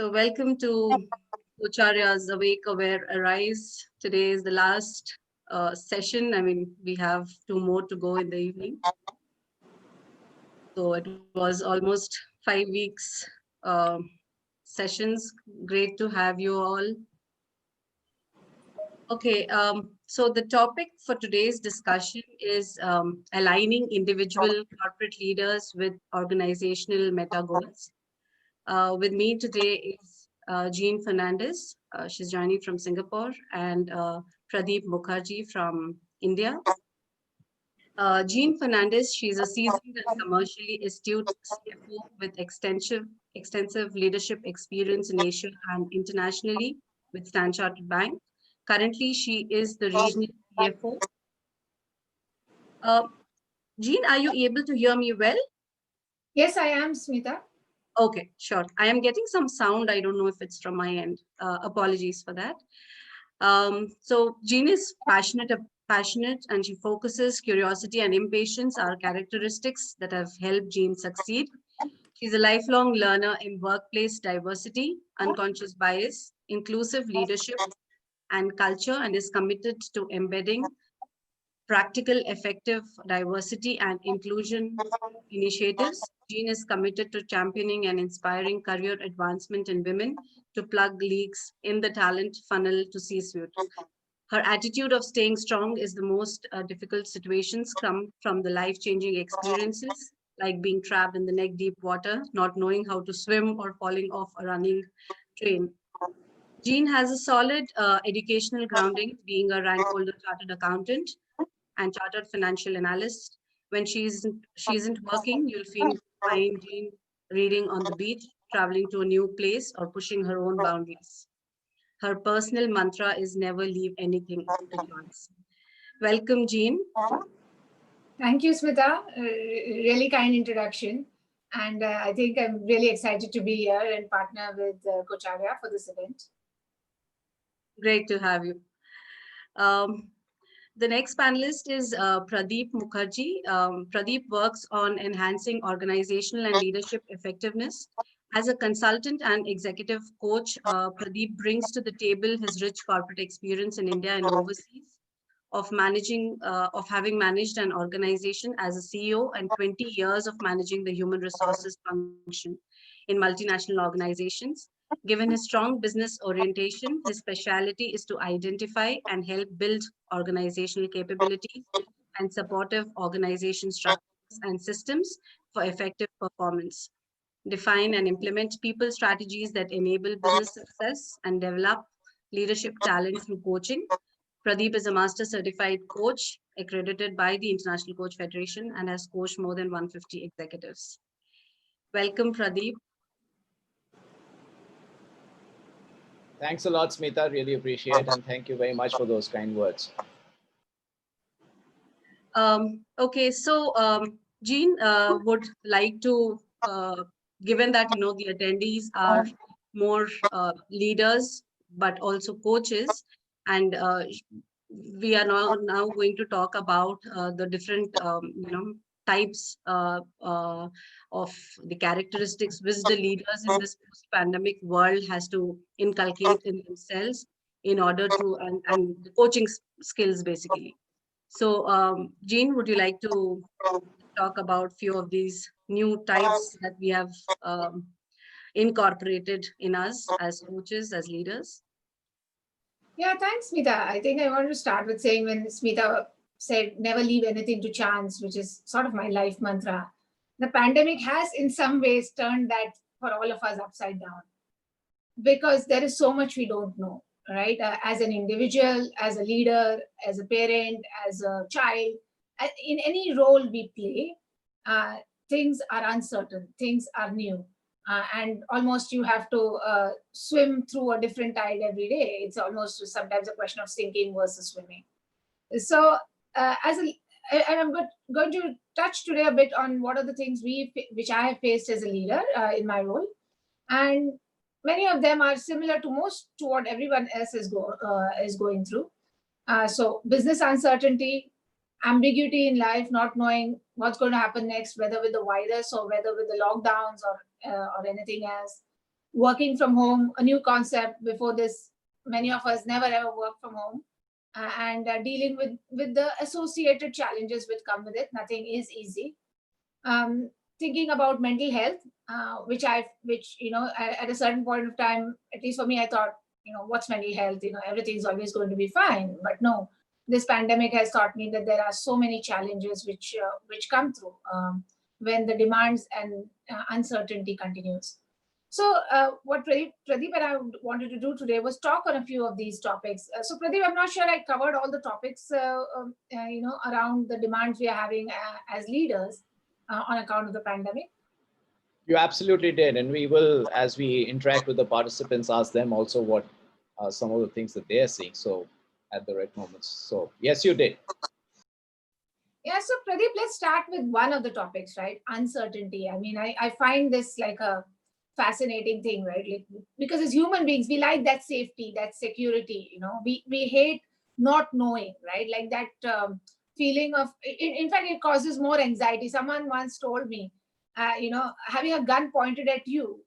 So welcome to Acharya's Awake, Aware, Arise. Today is the last session. I mean, we have two more to go in the evening. So it was almost 5 weeks sessions. Great to have you all. Okay, so the topic for today's discussion is aligning individual corporate leaders with organizational meta goals. With me today is Jean Fernandes. She's joining from Singapore, and Pradeep Mukherjee from India. Jean Fernandes, she's a seasoned and commercially astute CFO with extensive leadership experience in Asia and internationally with Standard Chartered Bank. Currently, she is the regional CFO. Jean, are you able to hear me well? Yes, I am, Smita. Okay, sure. I am getting some sound. I don't know if it's from my end. Apologies for that. So Jean is passionate, and she focuses. Curiosity and impatience are characteristics that have helped Jean succeed. She's a lifelong learner in workplace diversity, unconscious bias, inclusive leadership and culture, and is committed to embedding practical, effective diversity and inclusion initiatives. Jean is committed to championing and inspiring career advancement in women to plug leaks in the talent funnel to C-suite. Her attitude of staying strong is the most difficult situations come from the life-changing experiences, like being trapped in the neck-deep water, not knowing how to swim, or falling off a running train. Jean has a solid educational grounding, being a rank holder chartered accountant and chartered financial analyst. When she isn't working, you'll find Jean reading on the beach, traveling to a new place, or pushing her own boundaries. Her personal mantra is never leave anything to chance. Welcome, Jean. Thank you, Smita. Really kind introduction. And I think I'm really excited to be here and partner with Acharya for this event. Great to have you. The next panelist is Pradeep Mukherjee. Pradeep works on enhancing organizational and leadership effectiveness. As a consultant and executive coach, Pradeep brings to the table his rich corporate experience in India and overseas of having managed an organization as a CEO and 20 years of managing the human resources function in multinational organizations. Given his strong business orientation, his specialty is to identify and help build organizational capabilities and supportive organization structures and systems for effective performance. Define and implement people strategies that enable business success and develop leadership talent through coaching. Pradeep is a master certified coach accredited by the International Coach Federation and has coached more than 150 executives. Welcome, Pradeep. Thanks a lot, Smita. Really appreciate it. And thank you very much for those kind words. Okay, so Jean would like to, given that, the attendees are more leaders, but also coaches, and we are now going to talk about the different, types of the characteristics which the leaders in this post-pandemic world has to inculcate in themselves in order to, and the coaching skills basically. So Jean, would you like to talk about a few of these new types that we have incorporated in us as coaches, as leaders? Yeah, thanks, Smita. I think I want to start with saying when Smita said, never leave anything to chance, which is sort of my life mantra. The pandemic has in some ways turned that for all of us upside down because there is so much we don't know, right? As an individual, as a leader, as a parent, as a child, in any role we play, things are uncertain, things are new. And almost you have to swim through a different tide every day. It's almost sometimes a question of sinking versus swimming. So and I'm going to touch today a bit on what are the things which I have faced as a leader in my role. And many of them are similar to what everyone else is going through. So business uncertainty, ambiguity in life, not knowing what's going to happen next, whether with the virus or whether with the lockdowns or anything else. working from home, a new concept. Before this, many of us never ever worked from home, and dealing with the associated challenges which come with it. Nothing is easy. Thinking about mental health, which at a certain point of time, at least for me, I thought, what's mental health? Everything's always going to be fine. But no, this pandemic has taught me that there are so many challenges which come through when the demands and uncertainty continues. So what Pradeep and I wanted to do today was talk on a few of these topics. So Pradeep, I'm not sure I covered all the topics, around the demands we are having as leaders on account of the pandemic. You absolutely did. And we will, as we interact with the participants, ask them also what are some of the things that they are seeing. So at the right moments. So yes, you did. Yeah, so Pradeep, let's start with one of the topics, right? Uncertainty. I mean, I find this like a fascinating thing, right? Like, because as human beings, we like that safety, that security, we hate not knowing, right? Like that feeling of, in fact, it causes more anxiety. Someone once told me, having a gun pointed at you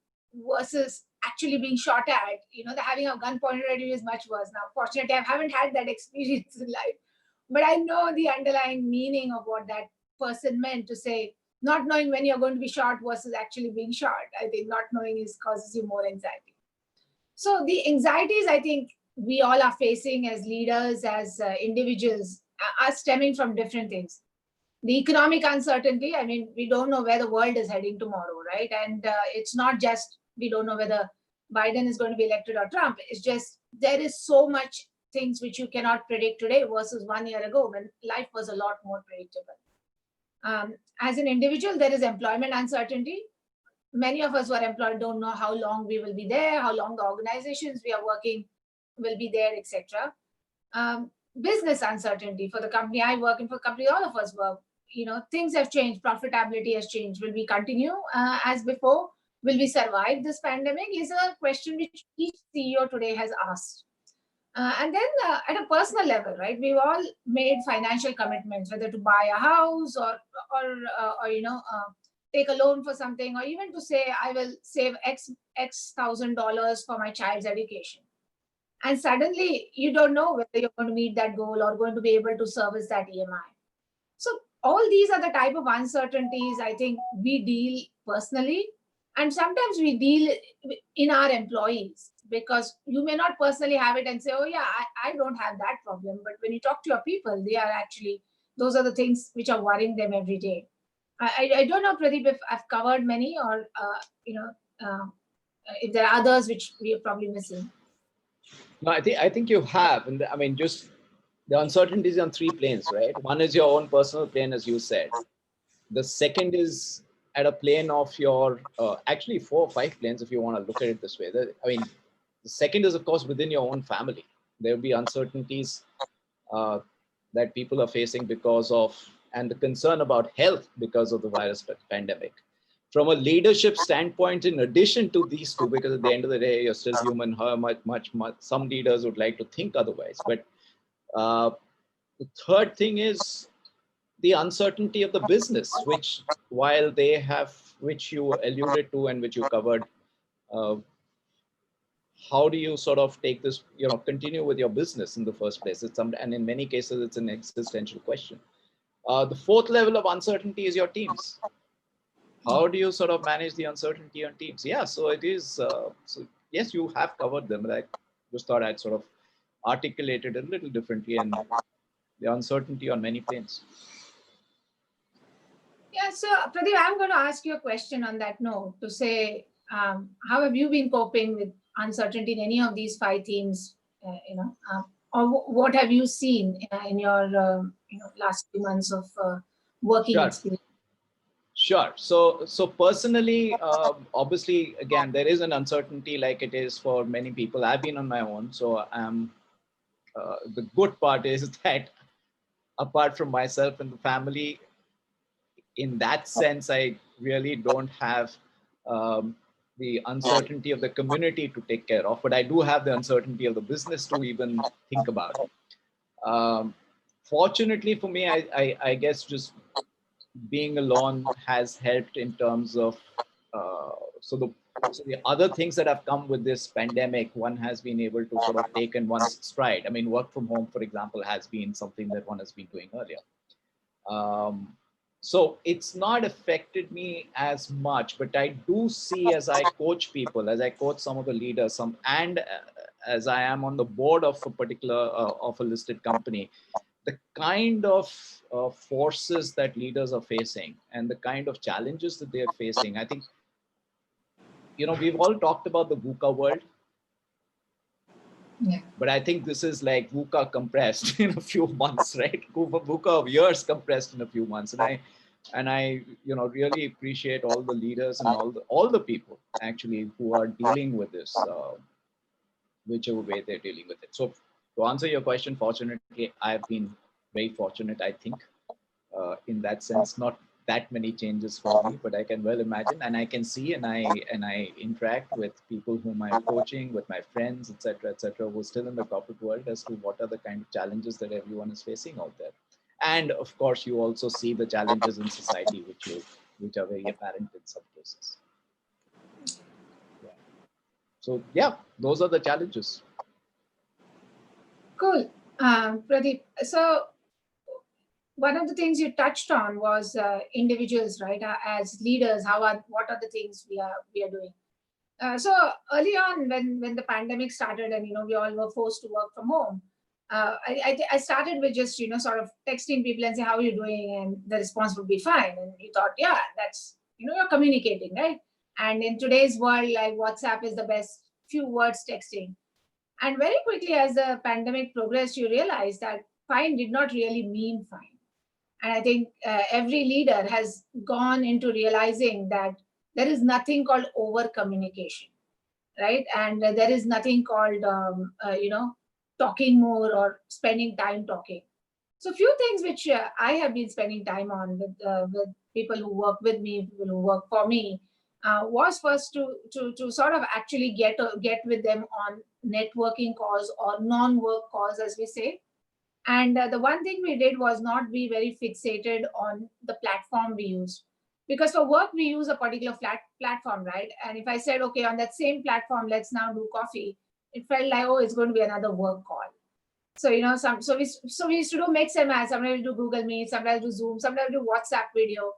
versus actually being shot at, the having a gun pointed at you is much worse. Now, fortunately, I haven't had that experience in life, but I know the underlying meaning of what that person meant to say, not knowing when you're going to be shot versus actually being shot. I think not knowing causes you more anxiety. So the anxieties I think we all are facing as leaders, as individuals, are stemming from different things. The economic uncertainty, I mean, we don't know where the world is heading tomorrow, right? And it's not just we don't know whether Biden is going to be elected or Trump. It's just there is so much things which you cannot predict today versus 1 year ago when life was a lot more predictable. As an individual, there is employment uncertainty. Many of us who are employed don't know how long we will be there, how long the organizations we are working will be there, etc. Business uncertainty for the company I work in, for the company all of us work. Things have changed. Profitability has changed. Will we continue as before? Will we survive this pandemic? Is a question which each CEO today has asked. And then at a personal level, right? We've all made financial commitments, whether to buy a house or take a loan for something, or even to say I will save X thousand dollars for my child's education. And suddenly you don't know whether you're going to meet that goal or going to be able to service that EMI. So all these are the type of uncertainties I think we deal personally, and sometimes we deal in our employees, because you may not personally have it and say, oh yeah, I don't have that problem. But when you talk to your people, they are actually, those are the things which are worrying them every day. I don't know, Pradeep, if I've covered many, or if there are others which we are probably missing. No, I think you have. And I mean, just the uncertainties on three planes, right? One is your own personal plane, as you said. The second is at a plane of your, actually 4 or 5 planes, if you want to look at it this way. The second is, of course, within your own family. There will be uncertainties that people are facing because of, and the concern about health because of the virus pandemic. From a leadership standpoint, in addition to these two, because at the end of the day, you're still human, how much, some leaders would like to think otherwise. But the third thing is the uncertainty of the business, which while they have, which you alluded to and which you covered, how do you sort of take this, continue with your business in the first place? And in many cases, it's an existential question. The fourth level of uncertainty is your teams. How do you sort of manage the uncertainty on teams? Yeah, so it is, so yes, you have covered them, but I just thought I'd sort of articulate it a little differently, and the uncertainty on many planes. Yeah, so Pradeep, I'm going to ask you a question on that note to say, how have you been coping with uncertainty in any of these 5 themes, or what have you seen in your last few months of working experience? Sure. So personally, obviously, again, there is an uncertainty like it is for many people. I've been on my own. So the good part is that apart from myself and the family, in that sense, I really don't have the uncertainty of the community to take care of, but I do have the uncertainty of the business to even think about. Fortunately for me, I guess just being alone has helped in terms of the other things that have come with this pandemic, one has been able to sort of take in one's stride. I mean, work from home, for example, has been something that one has been doing earlier. So it's not affected me as much, but I do see, as I coach people, as I coach some of the leaders, as I am on the board of a particular of a listed company, the kind of forces that leaders are facing and the kind of challenges that they're facing. I think, we've all talked about the VUCA world. Yeah. But I think this is like VUCA compressed in a few months, right? VUCA of years compressed in a few months. And I really appreciate all the leaders and all the people actually who are dealing with this, whichever way they're dealing with it. So to answer your question, fortunately, I've been very fortunate, I think, in that sense. Not that many changes for me, but I can well imagine, and I can see, and I interact with people whom I'm coaching, with my friends, etc., who are still in the corporate world, as to what are the kind of challenges that everyone is facing out there. And of course, you also see the challenges in society, which are very apparent in some cases. Yeah. So yeah, those are the challenges. Cool. Pradeep, so one of the things you touched on was individuals, right? As leaders, what are the things we are doing? So early on, when the pandemic started, and we all were forced to work from home, I started with just sort of texting people and say, how are you doing, and the response would be fine. And you thought, yeah, that's you're communicating, right? And in today's world, like WhatsApp is the best few words texting. And very quickly, as the pandemic progressed, you realize that fine did not really mean fine. And I think every leader has gone into realizing that there is nothing called over communication, right? And there is nothing called, talking more or spending time talking. So few things which I have been spending time on with people who work with me, people who work for me, was first to sort of actually get with them on networking calls or non-work calls, as we say. And the one thing we did was not be very fixated on the platform we use. Because for work, we use a particular platform, right? And if I said, okay, on that same platform, let's now do coffee, it felt like, oh, it's going to be another work call. So, so we used to do mix and match. Sometimes we do Google Meet, sometimes we do Zoom, sometimes we do WhatsApp video.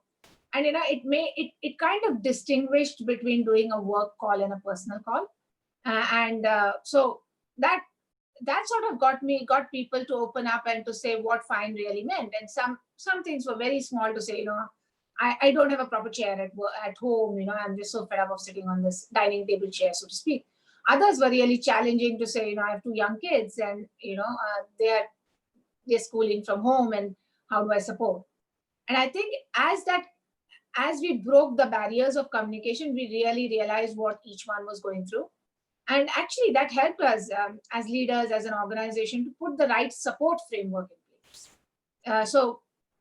And, it kind of distinguished between doing a work call and a personal call. So that sort of got people to open up and to say what fine really meant. And some things were very small to say, I don't have a proper chair at home, I'm just so fed up of sitting on this dining table chair, so to speak. Others were really challenging to say, I have 2 young kids, and they're schooling from home, and how do I support? And I think as we broke the barriers of communication, we really realized what each one was going through. And actually, that helped us as leaders, as an organization, to put the right support framework in place. So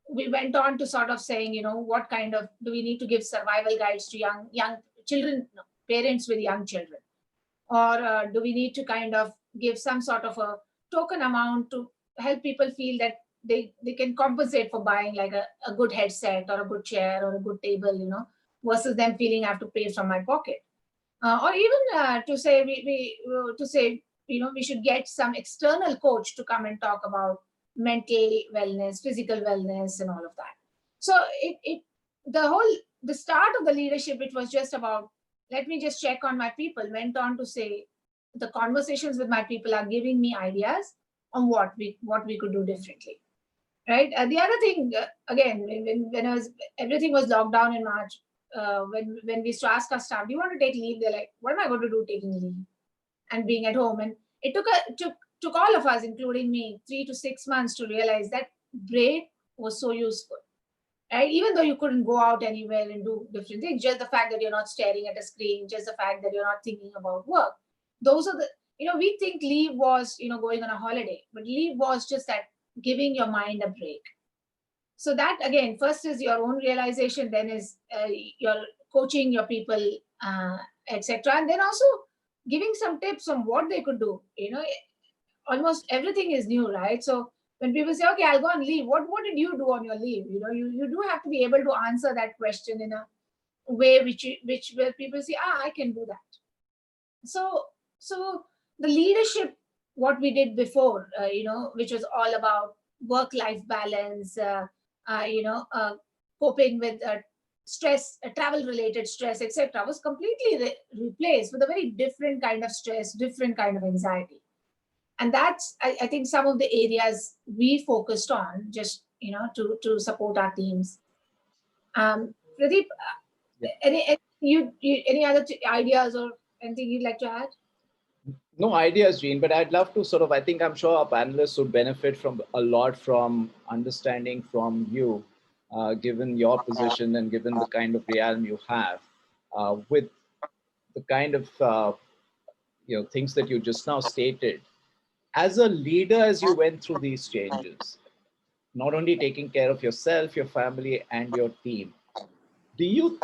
we went on to sort of saying, what kind of do we need to give survival guides to young children, parents with young children, or do we need to kind of give some sort of a token amount to help people feel that they can compensate for buying like a good headset or a good chair or a good table, versus them feeling I have to pay from my pocket. Or even to say we should get some external coach to come and talk about mental wellness, physical wellness, and all of that. So the start of the leadership, it was just about, let me just check on my people, went on to say the conversations with my people are giving me ideas on what we could do differently, right? The other thing, again, when everything was locked down in March, when we used to ask our staff, do you want to take leave? They're like, what am I going to do taking leave and being at home? And it took all of us, including me, 3 to 6 months to realize that break was so useful, right? Even though you couldn't go out anywhere and do different things, just the fact that you're not staring at a screen, just the fact that you're not thinking about work. Those are the, we think leave was, going on a holiday, but leave was just that giving your mind a break. So that, again, first is your own realization, then is your coaching your people, etc. And then also giving some tips on what they could do. Almost everything is new, right? So when people say, okay, I'll go on leave, what did you do on your leave? You do have to be able to answer that question way which where people say, I can do that. So the leadership, what we did before, which was all about work-life balance, coping with stress, travel-related stress, etc., was completely replaced with a very different kind of stress, different kind of anxiety. And that's, I think, some of the areas we focused on, just to support our teams. Pradeep, Yeah. any other ideas or anything you'd like to add? No ideas, Gene, but I'd love to sort of, I think I'm sure our panelists would benefit from a lot from understanding from you, given your position and given the kind of realm you have, with the kind of things that you just now stated. As a leader, as you went through these changes, not only taking care of yourself, your family, and your team, do you,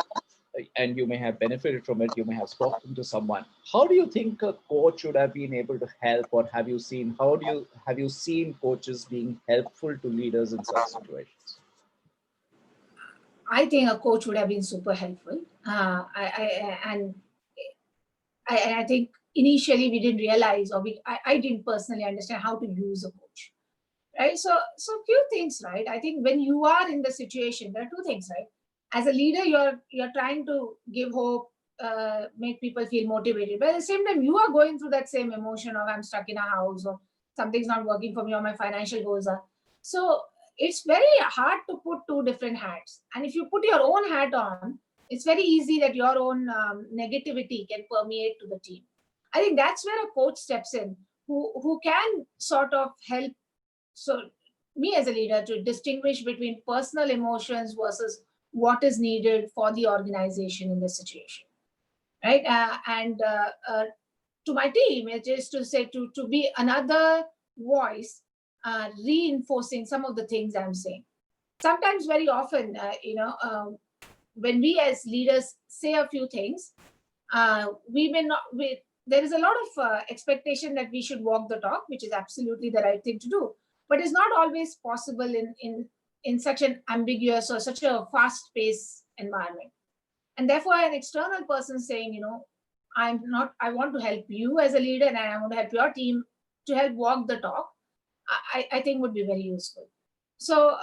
and you may have benefited from it, you may have spoken to someone, how do you think a coach would have been able to help, or have you seen coaches being helpful to leaders in such situations? I think a coach would have been super helpful. I think initially we didn't realize, or I didn't personally understand how to use a coach, right? So few things, right? I think when you are in the situation, there are two things, right? As a leader, you're trying to give hope, make people feel motivated, but at the same time, you are going through that same emotion of I'm stuck in a house, or something's not working for me, or my financial goals are. So it's very hard to put two different hats. And if you put your own hat on, it's very easy that your own negativity can permeate to the team. I think that's where a coach steps in, who can sort of help me as a leader to distinguish between personal emotions versus what is needed for the organization in this situation, right? To my team, it is to say to be another voice, reinforcing some of the things I'm saying. Sometimes, very often, when we as leaders say a few things, we may not. There is a lot of expectation that we should walk the talk, which is absolutely the right thing to do. But it's not always possible in such an ambiguous or such a fast-paced environment. And therefore, an external person saying, I want to help you as a leader, and I want to help your team to help walk the talk, I think would be very useful. So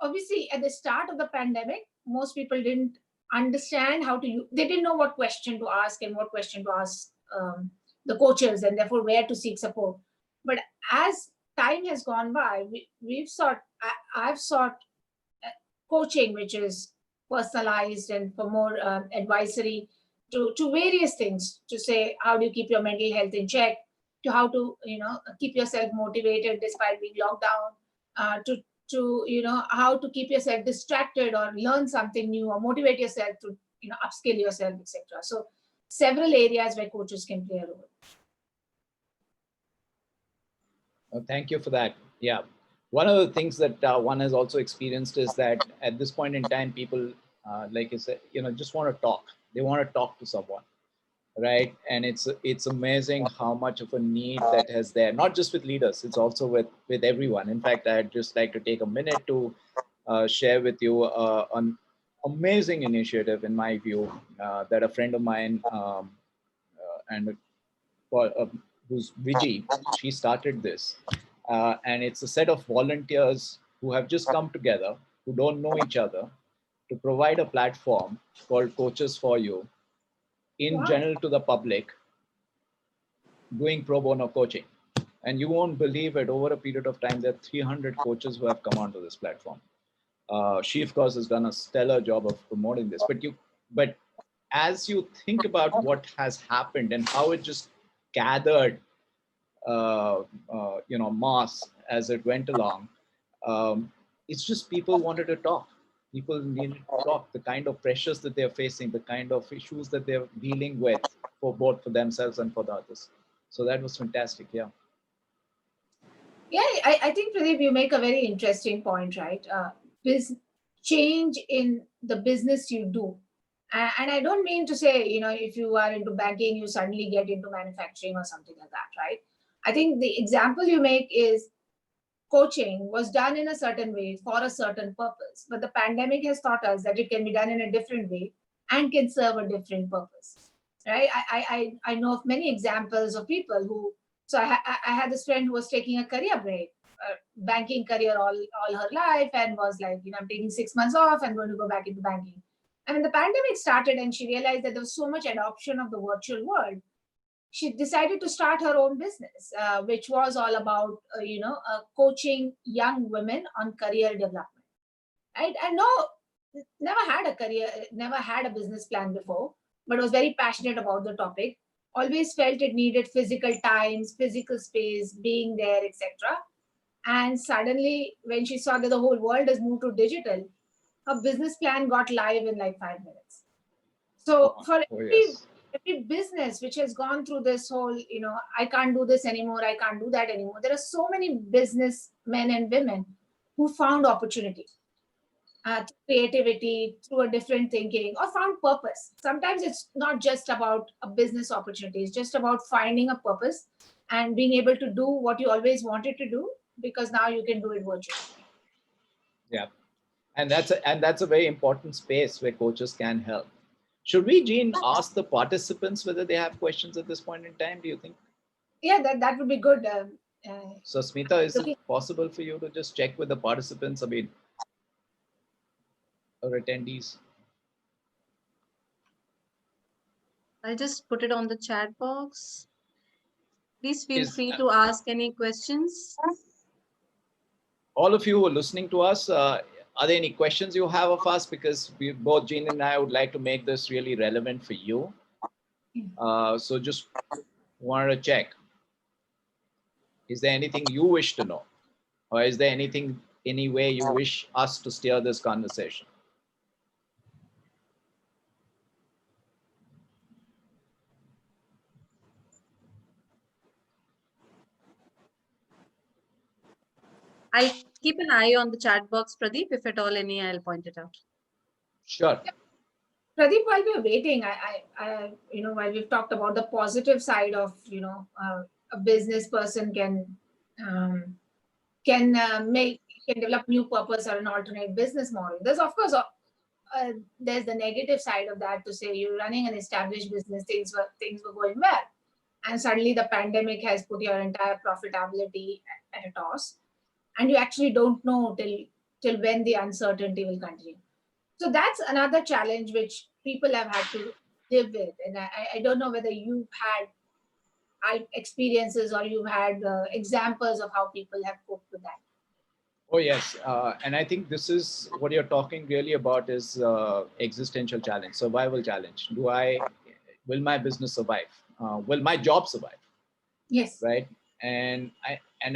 obviously, at the start of the pandemic, most people didn't understand how to they didn't know what question to ask and what question to ask the coaches, and therefore where to seek support. But as time has gone by, I've sought coaching, which is personalized and for more advisory to various things, to say how do you keep your mental health in check, to how to keep yourself motivated despite being locked down, to how to keep yourself distracted or learn something new, or motivate yourself to upskill yourself, etc. So several areas where coaches can play a role. Thank you for that. Yeah, one of the things that one has also experienced is that at this point in time, people, like you said, just want to talk. They want to talk to someone, right? And it's amazing how much of a need that has there, not just with leaders, it's also with everyone. In fact, I'd just like to take a minute to share with you an amazing initiative, in my view, that a friend of mine and who's Viji, she started this. And it's a set of volunteers who have just come together, who don't know each other, to provide a platform called Coaches for You, in general to the public, doing pro bono coaching. And you won't believe it, over a period of time, there are 300 coaches who have come onto this platform. She, of course, has done a stellar job of promoting this. But as you think about what has happened and how it just gathered, mass as it went along, it's just people wanted to talk. People needed to talk. The kind of pressures that they're facing, the kind of issues that they're dealing with, for both for themselves and for the others. So that was fantastic. Yeah. Yeah, I think, Pradeep, you make a very interesting point, right? Change in the business you do. And I don't mean to say, if you are into banking, you suddenly get into manufacturing or something like that, right? I think the example you make is coaching was done in a certain way for a certain purpose. But the pandemic has taught us that it can be done in a different way and can serve a different purpose, right? I know of many examples of people who, so I had this friend who was taking a career break, banking career all her life, and was like, I'm taking 6 months off and going to go back into banking. And when the pandemic started and she realized that there was so much adoption of the virtual world, she decided to start her own business, which was all about, coaching young women on career development. Right? I know, never had a career, never had a business plan before, but was very passionate about the topic. Always felt it needed physical times, physical space, being there, etc. And suddenly, when she saw that the whole world has moved to digital, her business plan got live in like 5 minutes. So for Yes. every business which has gone through this whole, I can't do this anymore, I can't do that anymore, there are so many business men and women who found opportunity, through creativity, through a different thinking, or found purpose. Sometimes it's not just about a business opportunity, it's just about finding a purpose and being able to do what you always wanted to do, because now you can do it virtually. Yeah. And that's a very important space where coaches can help. Should we, Jean, ask the participants whether they have questions at this point in time, do you think? Yeah, that would be good. So Smita, is Okay. it possible for you to just check with the participants, or attendees? I'll just put it on the chat box. Please feel Is free to ask any questions. all of you who are listening to us, are there any questions you have of us? Because we both, Jean and I, would like to make this really relevant for you. So just wanted to check. Is there anything you wish to know? Or is there any way you wish us to steer this conversation? I'll keep an eye on the chat box, Pradeep. If at all any, I'll point it out. Sure. Pradeep, while we're waiting, while we've talked about the positive side of, a business person can develop new purpose or an alternate business model. There's of course there's the negative side of that, to say you're running an established business, things were going well, and suddenly the pandemic has put your entire profitability at a toss, and you actually don't know till when the uncertainty will continue. So that's another challenge which people have had to live with. And I don't know whether you've had experiences or you've had examples of how people have coped with that. Oh, yes. And I think this is what you're talking really about is existential challenge, survival challenge. Will my business survive? Will my job survive? Yes. Right. And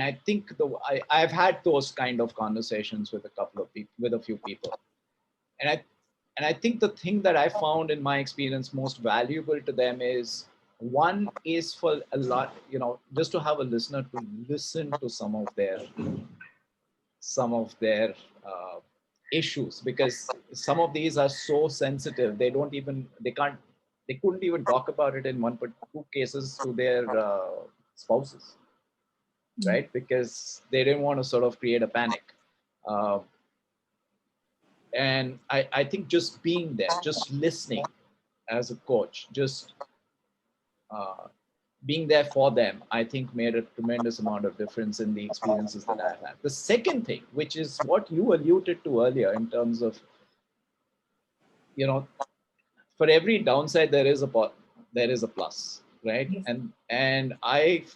I think I've had those kind of conversations with a few people. And I think the thing that I found in my experience most valuable to them is, one is for a lot, just to have a listener to listen to some of their issues, because some of these are so sensitive. They couldn't even talk about it in one but two cases to their spouses, right? Because they didn't want to sort of create a panic. And I think just being there, just listening as a coach, just being there for them, I think made a tremendous amount of difference in the experiences that I've had. The second thing, which is what you alluded to earlier in terms of, for every downside, there is a plus, right? Yes. And I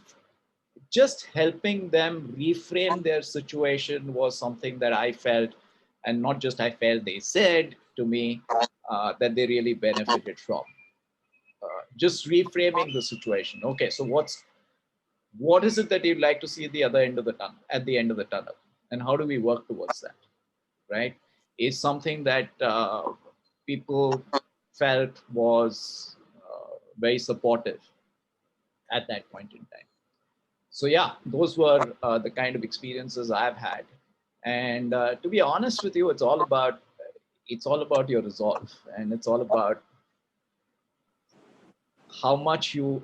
just helping them reframe their situation was something that I felt, and not just I felt, they said to me that they really benefited from. Just reframing the situation. Okay, so what is it that you'd like to see at the end of the tunnel, and how do we work towards that? Right? Is something that people felt was very supportive at that point in time. So yeah, those were the kind of experiences I've had. And to be honest with you, it's all about your resolve, and it's all about how much you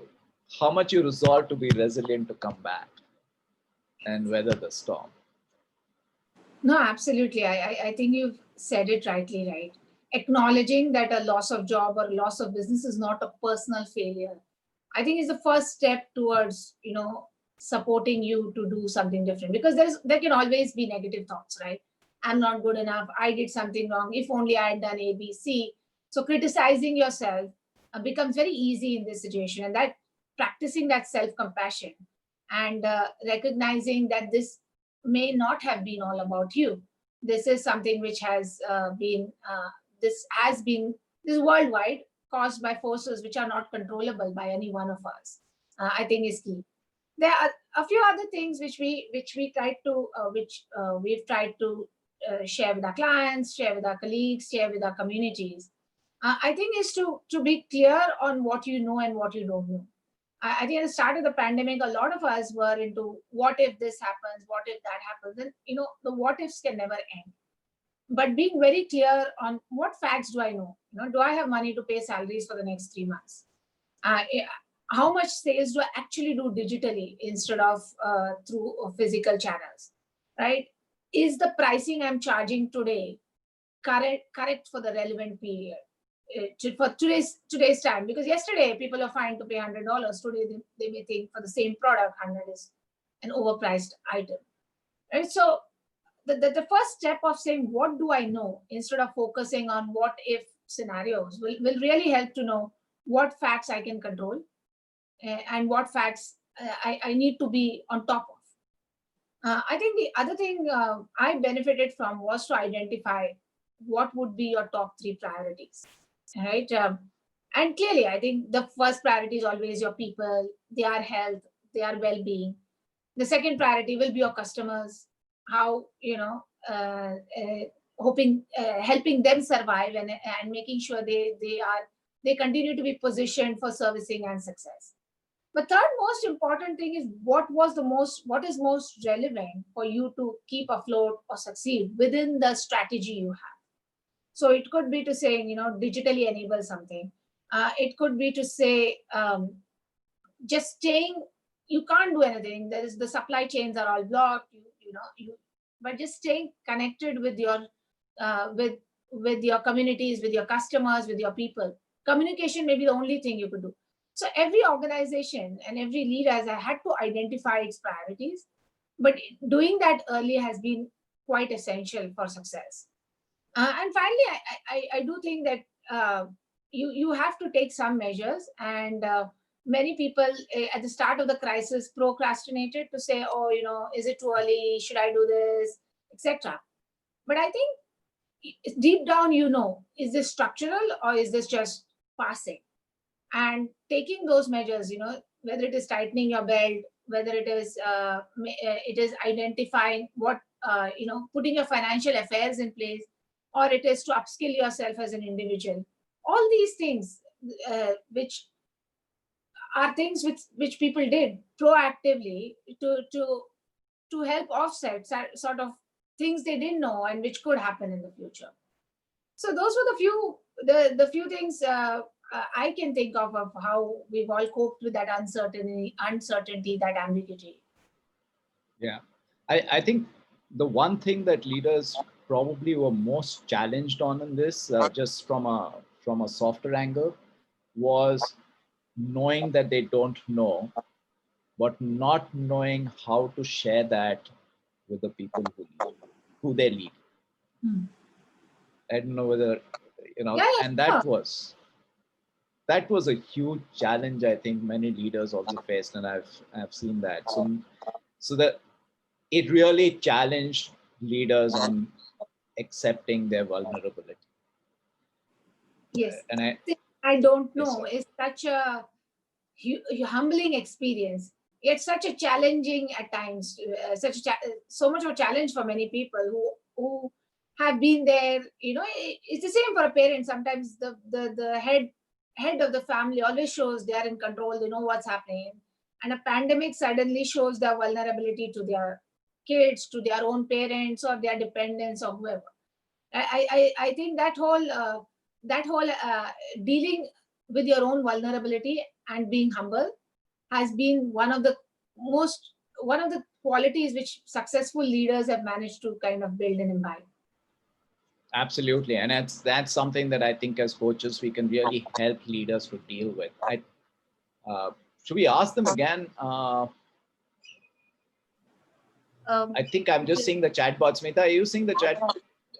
resolve to be resilient, to come back and weather the storm. No, absolutely. I think you've said it rightly, right? acknowledging that a loss of job or loss of business is not a personal failure, I think is the first step towards, supporting you to do something different, because there can always be negative thoughts, right? I'm not good enough. I did something wrong. If only I had done A, B, C. So criticizing yourself becomes very easy in this situation, and that practicing that self-compassion and recognizing that this may not have been all about you. This is something which has been this worldwide, caused by forces which are not controllable by any one of us. I think is key. There are a few other things which we've tried to share with our clients, share with our colleagues, share with our communities. I think is to be clear on what you know and what you don't know. I think at the start of the pandemic, a lot of us were into what if this happens, what if that happens, and the what ifs can never end. But being very clear on what facts do I know? Do I have money to pay salaries for the next 3 months? How much sales do I actually do digitally instead of through physical channels, right? Is the pricing I'm charging today correct for the relevant period? For today's time, because yesterday people are fine to pay $100. Today they may think for the same product 100 is an overpriced item, right? So the first step of saying what do I know instead of focusing on what if scenarios will really help to know what facts I can control and what facts I need to be on top of. I think the other thing I benefited from was to identify what would be your top 3 priorities, right? And clearly, I think the first priority is always your people, their health, their well-being. The second priority will be your customers, how, helping them survive and making sure they continue to be positioned for servicing and success. The third most important thing is what is most relevant for you to keep afloat or succeed within the strategy you have. So it could be to say, digitally enable something. It could be to say, just staying, you can't do anything. The supply chains are all blocked, but just staying connected with your communities, with your customers, with your people. Communication may be the only thing you could do. So every organization and every leader has had to identify its priorities, but doing that early has been quite essential for success. And finally, I do think that you have to take some measures, and many people at the start of the crisis procrastinated to say, oh, is it too early? Should I do this, etc. But I think deep down, is this structural or is this just passing? And taking those measures, whether it is tightening your belt, whether it is identifying what, putting your financial affairs in place, or it is to upskill yourself as an individual. All these things, which are things which people did proactively to help offset sort of things they didn't know and which could happen in the future. So those were the few things I can think of how we've all coped with that uncertainty, that ambiguity. Yeah, I think the one thing that leaders probably were most challenged on in this, just from a softer angle, was knowing that they don't know, but not knowing how to share that with the people who they lead. I don't know whether, and that was a huge challenge. I think many leaders also faced, and I've seen that. So that it really challenged leaders on accepting their vulnerability. Yes, and I don't know. It's such a humbling experience. It's such a challenging at times, so much of a challenge for many people who have been there. It's the same for a parent. Sometimes the head of the family always shows they are in control. They know what's happening, and a pandemic suddenly shows their vulnerability to their kids, to their own parents, or their dependents, or whoever. I think that whole dealing with your own vulnerability and being humble has been one of the qualities which successful leaders have managed to kind of build and imbibe. Absolutely. And that's something that I think as coaches, we can really help leaders to deal with. Should we ask them again? Um, I think I'm just seeing the chat box. Smita, are you seeing the chat? Are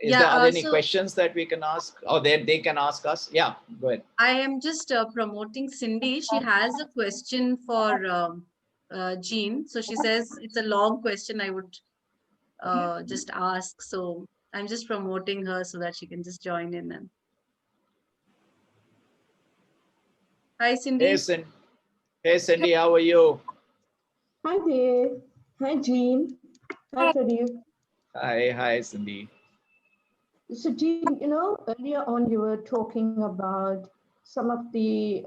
there any so questions that we can ask? Or they can ask us? Yeah, go ahead. I am just promoting Cindy. She has a question for Jean. So she says it's a long question. I would just ask. So I'm just promoting her so that she can just join in. And hi, Cindy. Hey, Cindy, how are you? Hi there. Hi, Jean. Hi, Pradeep. Hi, Cindy. So, Jean, earlier on you were talking about some of the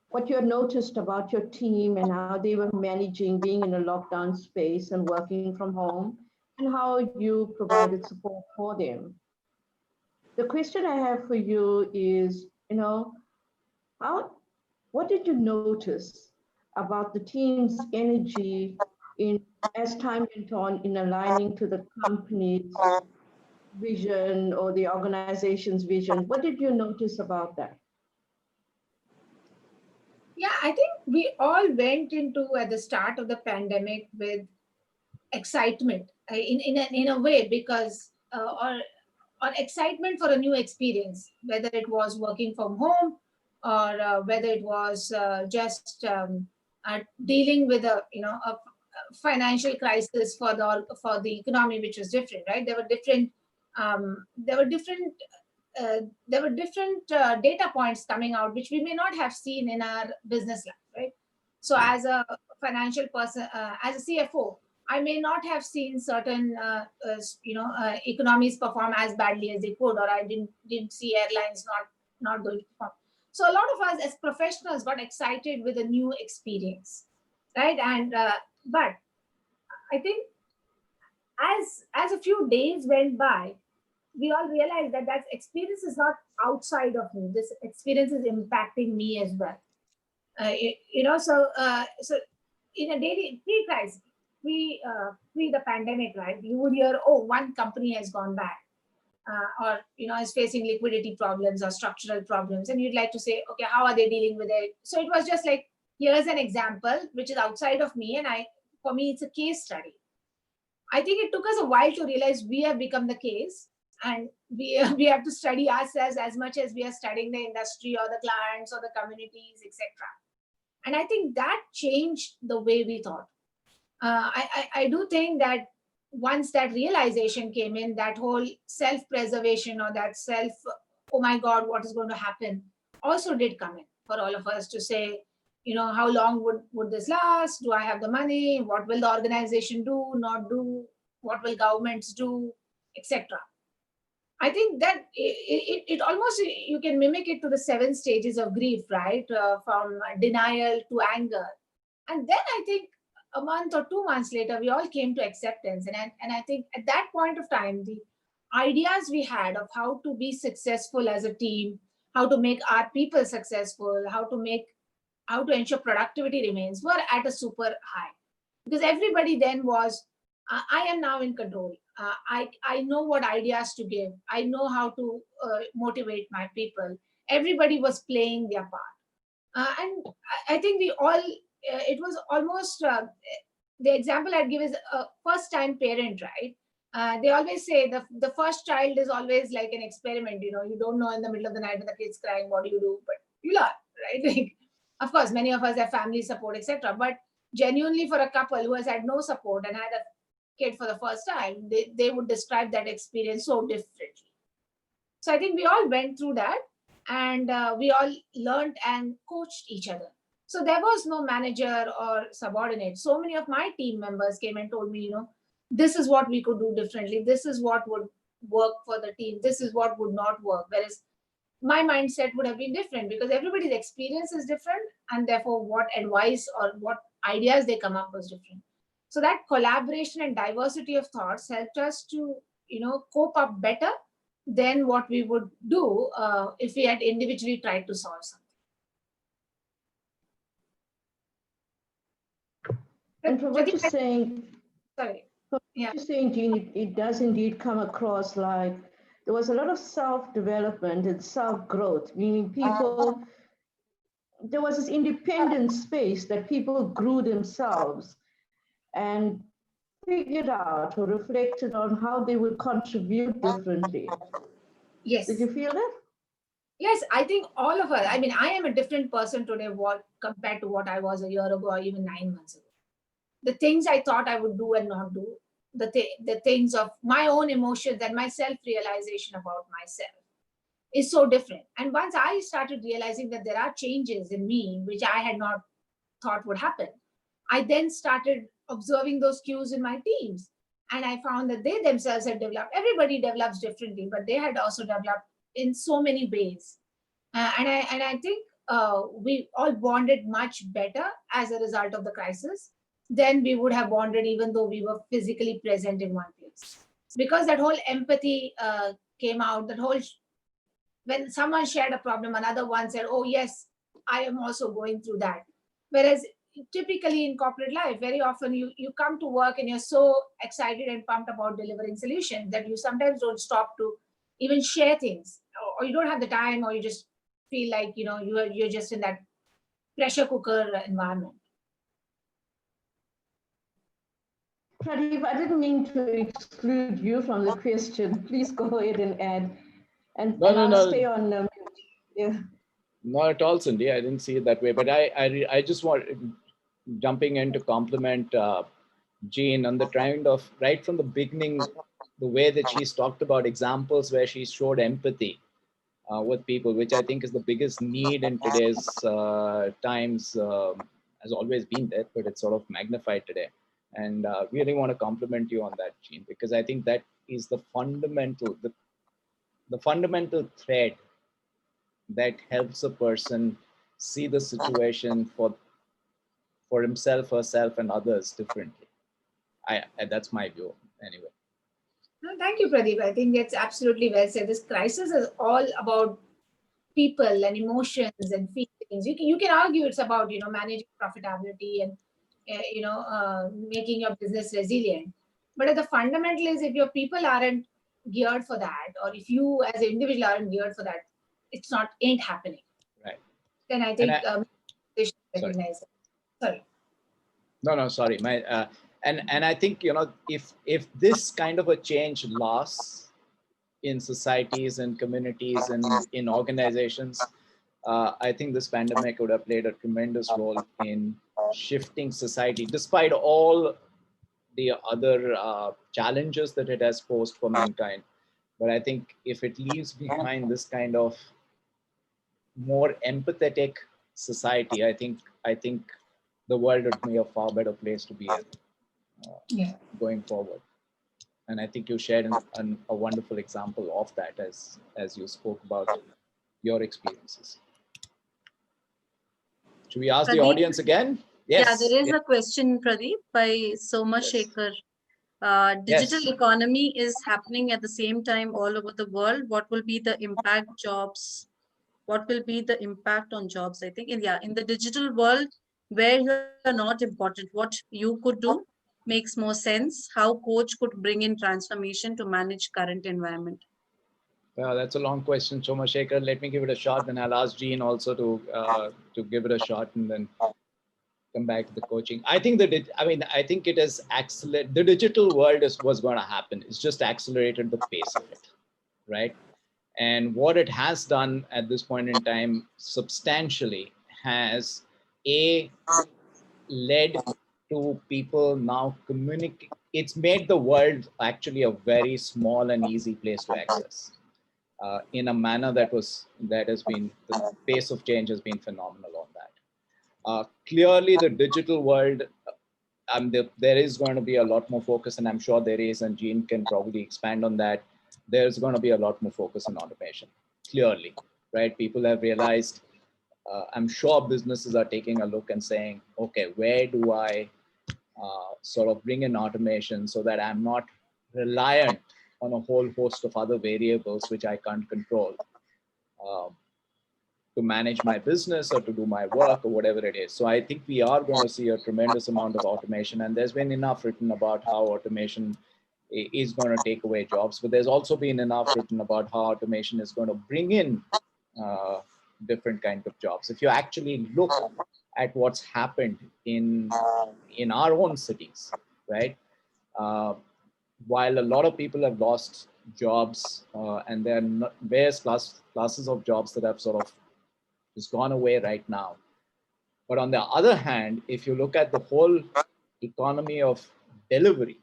what you had noticed about your team and how they were managing being in a lockdown space and working from home, and how you provided support for them. The question I have for you is, what did you notice about the team's energy in as time went on in aligning to the company's vision or the organization's vision? What did you notice about that? Yeah, I think we all went into at the start of the pandemic with excitement in a way, because or excitement for a new experience, whether it was working from home or whether it was just dealing with a financial crisis for the economy, which was different, right? There were different there were different data points coming out which we may not have seen in our business life, right? So as a financial person, as a CFO, I may not have seen certain economies perform as badly as they could, or I didn't see airlines not going to perform. So a lot of us as professionals got excited with a new experience, right? And but I think as a few days went by, we all realized that that experience is not outside of me. This experience is impacting me as well. So in a daily pre-crisis, pre the pandemic, right? You would hear, oh, one company has gone bad, or is facing liquidity problems or structural problems, and you'd like to say, okay, how are they dealing with it? So it was just like, here's an example which is outside of me, and for me, it's a case study. I think it took us a while to realize we have become the case, and we have to study ourselves as much as we are studying the industry or the clients or the communities, etc. And I think that changed the way we thought. I do think that once that realization came in, that whole self-preservation or that oh my God, what is going to happen, also did come in for all of us to say, how long would this last? Do I have the money? What will the organization do, not do? What will governments do, etc. I think that it almost, you can mimic it to the 7 stages of grief, right? From denial to anger. And then I think a month or 2 months later, we all came to acceptance. And I think at that point of time, the ideas we had of how to be successful as a team, how to make our people successful, how to ensure productivity remains, were at a super high. Because everybody then was, I am now in control. I know what ideas to give. I know how to motivate my people. Everybody was playing their part. And I think we all, it was almost, the example I'd give is a first-time parent, right? They always say the first child is always like an experiment. You don't know in the middle of the night when the kid's crying, what do you do? But you learn, right? Like, of course, many of us have family support, etc. But genuinely, for a couple who has had no support and had a kid for the first time, they would describe that experience so differently. So I think we all went through that, and we all learned and coached each other. So there was no manager or subordinate. So many of my team members came and told me, this is what we could do differently. This is what would work for the team. This is what would not work. Whereas my mindset would have been different, because everybody's experience is different, and therefore what advice or what ideas they come up was different. So that collaboration and diversity of thoughts helped us to cope up better than what we would do if we had individually tried to solve something. And from what you're saying, sorry, So Yeah. you're saying, Jean, it does indeed come across like there was a lot of self-development and self-growth, meaning people, there was this independent space that people grew themselves and figured out or reflected on how they would contribute differently. Did Yes. you feel that? Yes, I think all of us. I mean, I am a different person today what compared to what I was a year ago or even 9 months ago. The things I thought I would do and not do, the things of my own emotions and my self-realization about myself is so different. And once I started realizing that there are changes in me which I had not thought would happen, I then started observing those cues in my teams. And I found that they themselves had developed. Everybody develops differently, but they had also developed in so many ways. And I think we all bonded much better as a result of the crisis than we would have bonded even though we were physically present in one place. Because that whole empathy came out, that whole when someone shared a problem, another one said, "Oh yes, I am also going through that." Whereas typically in corporate life, very often you come to work and you're so excited and pumped about delivering solutions that you sometimes don't stop to even share things, or you don't have the time, or you just feel like you're just in that pressure cooker environment. Pradeep, I didn't mean to exclude you from the question. Please go ahead and add. And, No, and no, I'll no, stay on mute. Yeah. not at all, Cindy. I didn't see it that way. But I just want jumping in to compliment Jean on the kind of right from the beginning, the way that she's talked about examples where she showed empathy with people, which I think is the biggest need in today's times, has always been there, but it's sort of magnified today. And really want to compliment you on that, Jean, because I think that is the fundamental thread that helps a person see the situation for himself, herself, and others differently. That's my view anyway. No, thank you, Pradeep. I think it's absolutely well said. This crisis is all about people and emotions and feelings. You can argue it's about managing profitability and making your business resilient. But at the fundamental is if your people aren't geared for that, or if you as an individual aren't geared for that, it's not ain't happening. Right. Then I And think they should sorry. recognize it. Sorry. No, sorry. And I think if this kind of a change lasts in societies and communities and in organizations, I think this pandemic would have played a tremendous role in shifting society, despite all the other challenges that it has posed for mankind. But I think if it leaves behind this kind of more empathetic society, I think the world would be a far better place to be in going forward. And I think you shared a wonderful example of that as you spoke about your experiences. Should we ask the Pradeep? audience again? Yeah, Yes. there is a question, Pradeep, by Soma Yes. Shekhar. Digital Yes. economy is happening at the same time all over the world. What will be the impact jobs? What will be the impact on jobs? I think in the digital world where you're not important, what you could do makes more sense. How coach could bring in transformation to manage current environment. Well, that's a long question, Soma Shekhar. Let me give it a shot, and I'll ask Jean also to give it a shot, and then come back to the coaching. I think I think it has accelerated. The digital world was going to happen. It's just accelerated the pace of it, right? And what it has done at this point in time substantially has led to people now communicate. It's made the world actually a very small and easy place to access in a manner that has been, the pace of change has been phenomenal on that. Clearly the digital world, there is going to be a lot more focus, and I'm sure there is, and Jean can probably expand on that. There's going to be a lot more focus on automation, clearly, right? People have realized, I'm sure businesses are taking a look and saying, okay, where do I sort of bring in automation so that I'm not reliant on a whole host of other variables which I can't control. to manage my business or to do my work or whatever it is. So I think we are going to see a tremendous amount of automation, and there's been enough written about how automation is going to take away jobs, but there's also been enough written about how automation is going to bring in different kinds of jobs. If you actually look at what's happened in our own cities, right? While a lot of people have lost jobs, and there are various classes of jobs that have sort of just gone away right now. But on the other hand, if you look at the whole economy of delivery,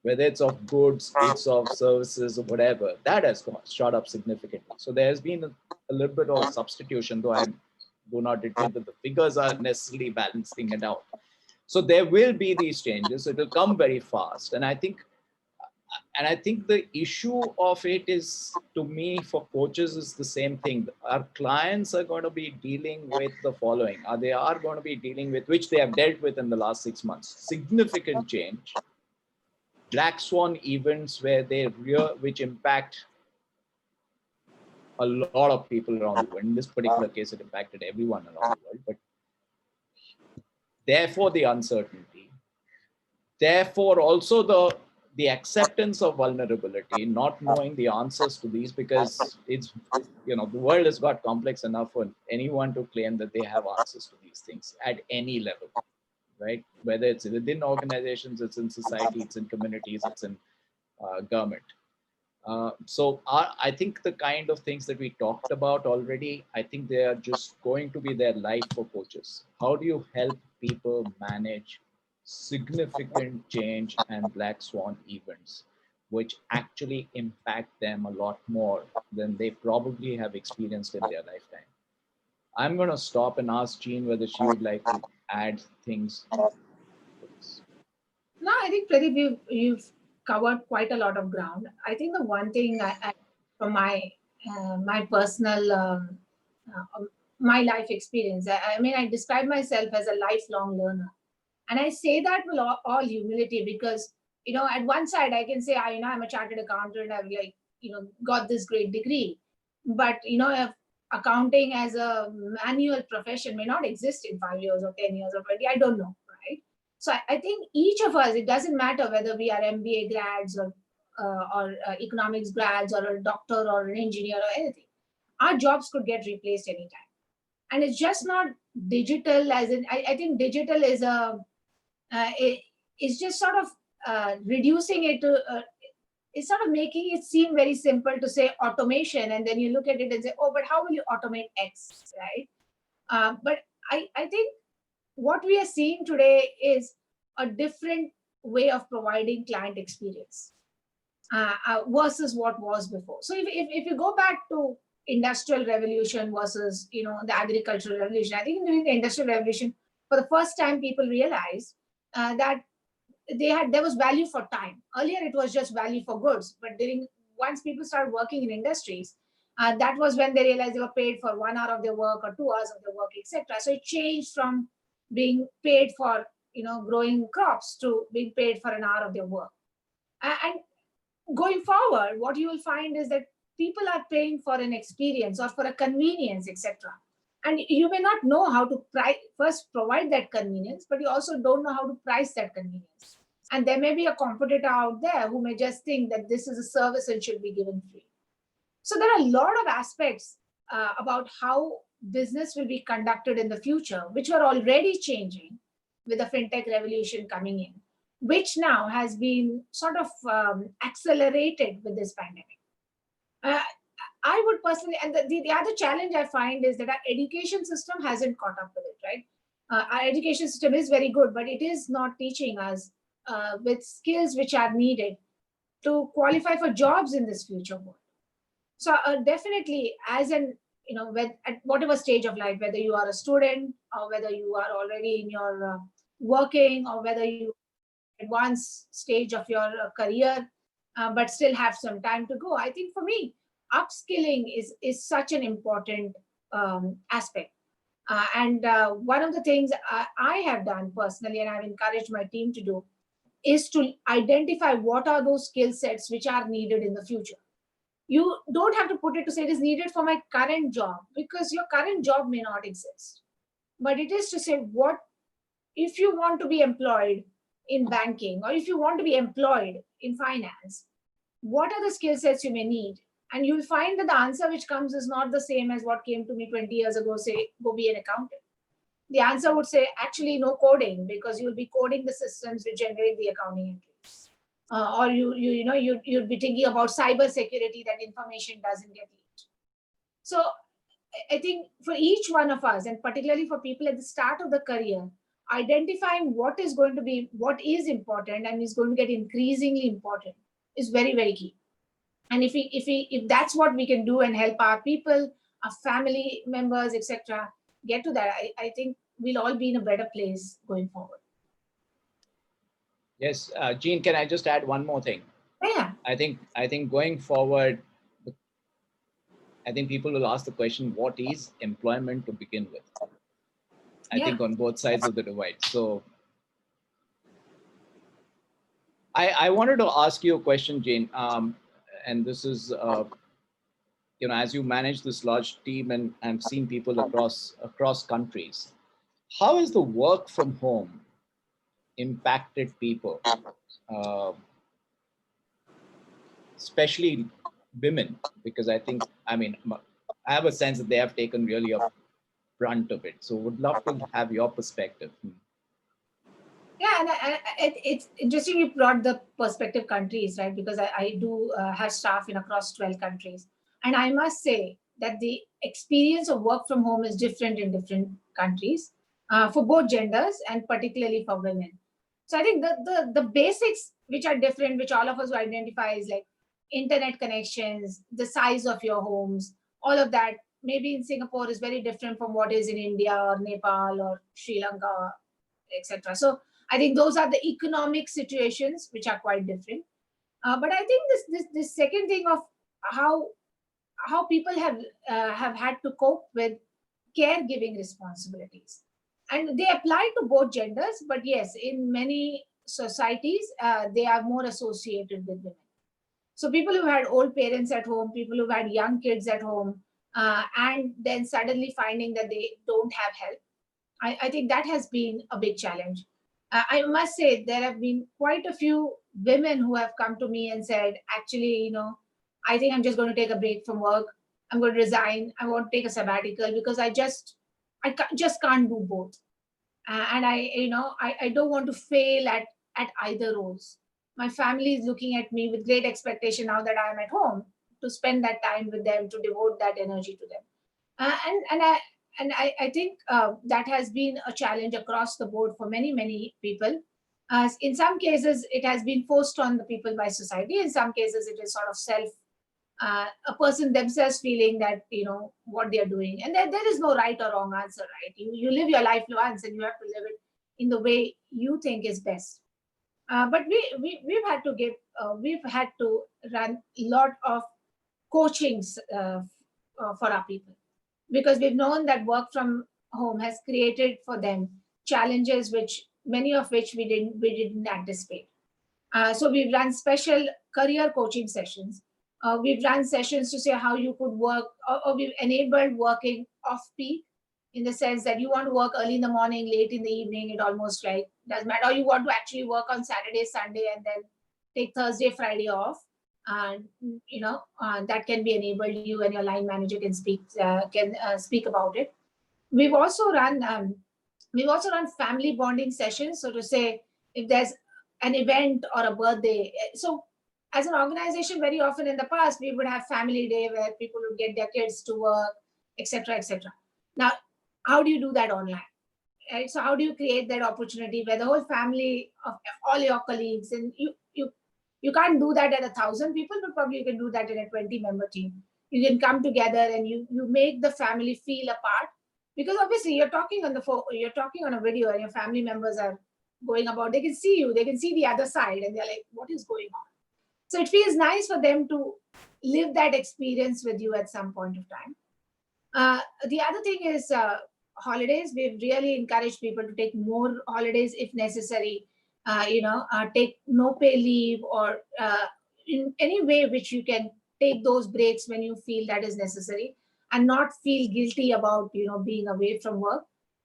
whether it's of goods, it's of services or whatever, that has shot up significantly. So there has been a little bit of substitution, though I do not admit that the figures are necessarily balancing it out. So there will be these changes. It will come very fast. And I think the issue of it is, to me, for coaches is the same thing. Our clients are going to be dealing with the following. They are going to be dealing with, which they have dealt with in the last 6 months, significant change, black swan events which impact a lot of people around the world. In this particular case, it impacted everyone around the world. But therefore, the uncertainty. Therefore, also the acceptance of vulnerability, not knowing the answers to these, because it's, the world has got complex enough for anyone to claim that they have answers to these things at any level, right? Whether it's within organizations, it's in society, it's in communities, it's in government. So I think the kind of things that we talked about already, I think they are just going to be their life for coaches. How do you help people manage significant change and black swan events, which actually impact them a lot more than they probably have experienced in their lifetime? I'm going to stop and ask Jean whether she would like to add things to this. No, I think Pradeep, you've covered quite a lot of ground. I think the one thing from my personal my life experience, I mean, I describe myself as a lifelong learner, and I say that with all humility, because at one side I can say I'm a chartered accountant, I've got this great degree, but if accounting as a manual profession may not exist in 5 years or 10 years or 20, I don't know, right? So I think each of us, it doesn't matter whether we are MBA grads or economics grads or a doctor or an engineer or anything, our jobs could get replaced anytime. And it's just not digital, as in, I think digital is it's just sort of reducing it to, it's sort of making it seem very simple to say automation, and then you look at it and say, oh, but how will you automate X, right? But I think what we are seeing today is a different way of providing client experience versus what was before. So if you go back to industrial revolution versus the agricultural revolution, I think during the industrial revolution, for the first time, people realized that there was value for time. Earlier, it was just value for goods, but once people started working in industries, that was when they realized they were paid for 1 hour of their work or 2 hours of their work, etc. So it changed from being paid for growing crops to being paid for an hour of their work. And going forward, what you will find is that people are paying for an experience or for a convenience, etc. And you may not know how to first provide that convenience, but you also don't know how to price that convenience. And there may be a competitor out there who may just think that this is a service and should be given free. So there are a lot of aspects about how business will be conducted in the future, which are already changing with the fintech revolution coming in, which now has been sort of accelerated with this pandemic. I would personally, and the other challenge I find is that our education system hasn't caught up with it, right? Our education system is very good, but it is not teaching us with skills which are needed to qualify for jobs in this future world. So definitely, as at whatever stage of life, whether you are a student or whether you are already in your working, or whether you advanced stage of your career, but still have some time to go, I think for me, upskilling is such an important aspect. And one of the things I have done personally, and I've encouraged my team to do, is to identify what are those skill sets which are needed in the future. You don't have to put it to say it is needed for my current job, because your current job may not exist. But it is to say, what if you want to be employed in banking, or if you want to be employed in finance, what are the skill sets you may need? And you'll find that the answer which comes is not the same as what came to me 20 years ago, say, go be an accountant. The answer would say, actually, no coding, because you'll be coding the systems which generate the accounting entries. Or you'd be thinking about cyber security, that information doesn't get leaked. So I think for each one of us, and particularly for people at the start of the career, identifying what is important and is going to get increasingly important is very, very key. And if that's what we can do and help our people, our family members, etc., get to that, I think we'll all be in a better place going forward. Yes, Jean, can I just add one more thing? Yeah. I think going forward, I think people will ask the question, what is employment to begin with? I think on both sides of the divide. So I wanted to ask you a question, Jane, and this is, as you manage this large team and I've seen people across countries, how is the work from home impacted people, especially women? Because I have a sense that they have taken really a brunt of it. So would love to have your perspective. Yeah, and it's interesting you brought the perspective countries, right? Because I do have staff in across 12 countries. And I must say that the experience of work from home is different in different countries for both genders and particularly for women. So I think the basics which are different, which all of us will identify, is like internet connections, the size of your homes, all of that. Maybe in Singapore is very different from what is in India or Nepal or Sri Lanka, etc. So I think those are the economic situations which are quite different. But I think this second thing of how people have had to cope with caregiving responsibilities, and they apply to both genders. But yes, in many societies, they are more associated with women. So people who had old parents at home, people who had young kids at home, and then suddenly finding that they don't have help, I think that has been a big challenge. I must say there have been quite a few women who have come to me and said, actually, I think I'm just going to take a break from work. I'm going to resign. I want to take a sabbatical because I just can't do both. And I don't want to fail at either roles. My family is looking at me with great expectation now that I am at home to spend that time with them, to devote that energy to them. And I think that has been a challenge across the board for many, many people. In some cases, it has been forced on the people by society. In some cases, it is sort of a person themselves feeling that, what they are doing. And there is no right or wrong answer, right? You live your life once and you have to live it in the way you think is best. But we've had to run a lot of coachings for our people, because we've known that work from home has created for them challenges many of which we didn't anticipate. So we've run special career coaching sessions. We've run sessions to say how you could work, or we've enabled working off peak, in the sense that you want to work early in the morning, late in the evening, it almost like doesn't matter. Or you want to actually work on Saturday, Sunday, and then take Thursday, Friday off. And that can be enabled. You and your line manager can speak about it. We've also run family bonding sessions. So to say, if there's an event or a birthday, so as an organization, very often in the past we would have family day where people would get their kids to work, etc., etc. Now, how do you do that online? Right? So how do you create that opportunity where the whole family of all your colleagues, and you can't do that at 1,000 people, but probably you can do that in a 20-member team. You can come together and you make the family feel a part, because obviously you're talking on a video and your family members are going about. They can see you, they can see the other side, and they're like, "What is going on?" So it feels nice for them to live that experience with you at some point of time. The other thing is holidays. We've really encouraged people to take more holidays if necessary. Take no pay leave, or in any way which you can take those breaks when you feel that is necessary, and not feel guilty about, being away from work,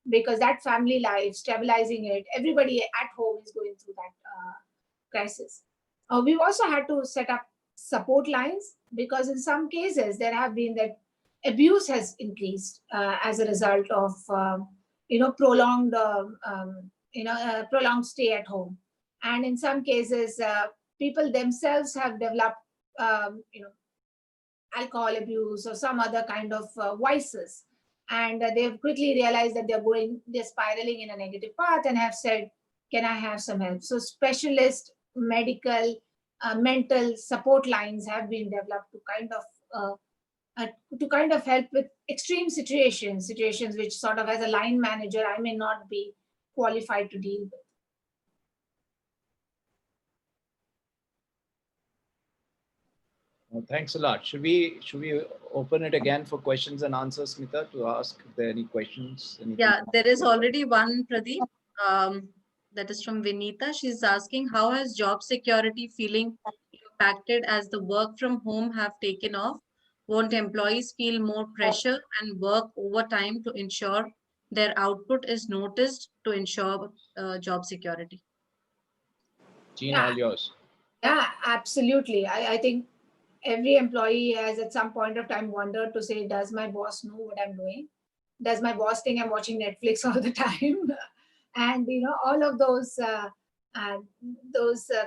because that family life, stabilizing it, everybody at home is going through that crisis. We've also had to set up support lines, because in some cases there have been that abuse has increased as a result of prolonged prolonged stay at home, and in some cases people themselves have developed alcohol abuse or some other kind of vices, and they've quickly realized that they're spiraling in a negative path, and have said, can I have some help? So specialist medical mental support lines have been developed to kind of help with extreme situations which sort of, as a line manager, I may not be qualified to deal with. Well, thanks a lot. Should we open it again for questions and answers, Smita, to ask if there are any questions? Yeah, there is already one, Pradeep. That is from Vinita. She's asking, how has job security feeling impacted as the work from home have taken off? Won't employees feel more pressure and work overtime to ensure their output is noticed to ensure job security? Jean, all yours. Yeah, absolutely. I think every employee has at some point of time wondered to say, does my boss know what I'm doing? Does my boss think I'm watching Netflix all the time? And all of those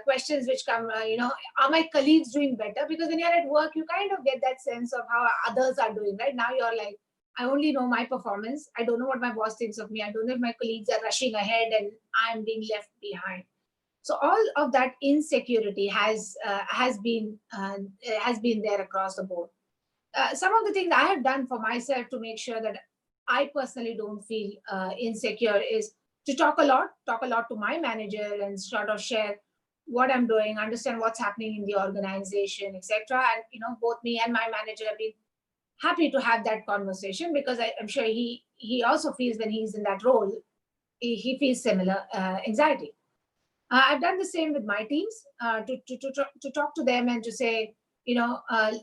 questions which come, are my colleagues doing better? Because when you're at work, you kind of get that sense of how others are doing. Right now, you're like, I only know my performance. I don't know what my boss thinks of me. I don't know if my colleagues are rushing ahead and I'm being left behind. So all of that insecurity has been there across the board. Some of the things I have done for myself to make sure that I personally don't feel insecure is to talk a lot to my manager and sort of share what I'm doing, understand what's happening in the organization, etc. And both me and my manager have been happy to have that conversation, because I'm sure he also feels, when he's in that role, he feels similar anxiety. I've done the same with my teams, to talk to them and to say,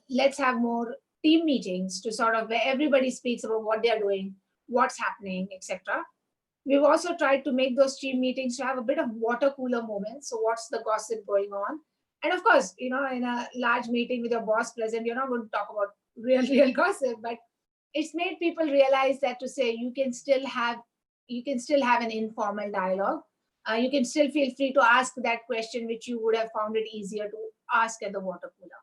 let's have more team meetings, to sort of, where everybody speaks about what they're doing, what's happening, etc. We've also tried to make those team meetings to have a bit of water cooler moments. So what's the gossip going on? And of course, in a large meeting with your boss present, you're not going to talk about real gossip, but it's made people realize that, to say, you can still have an informal dialogue. You can still feel free to ask that question which you would have found it easier to ask at the water cooler.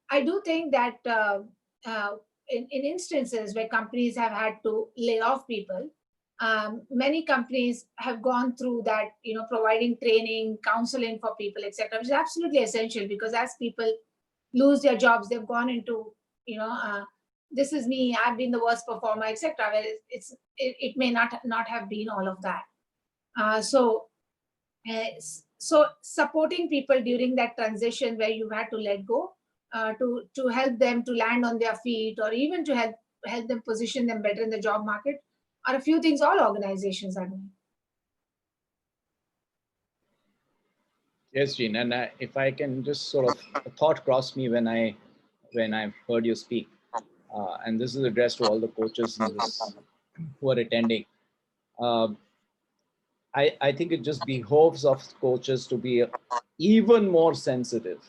I do think that in instances where companies have had to lay off people, many companies have gone through that, providing training, counseling for people, etc., which is absolutely essential, because as people lose their jobs, they've gone into, this is me, I've been the worst performer, etc. Where it may not have been all of that. So supporting people during that transition where you had to let go, to help them to land on their feet, or even to help them position them better in the job market, are a few things all organizations are doing. Yes, Jean, and if I can just sort of, a thought crossed me when I heard you speak, and this is addressed to all the coaches in this, who are attending. I think it just behoves of coaches to be even more sensitive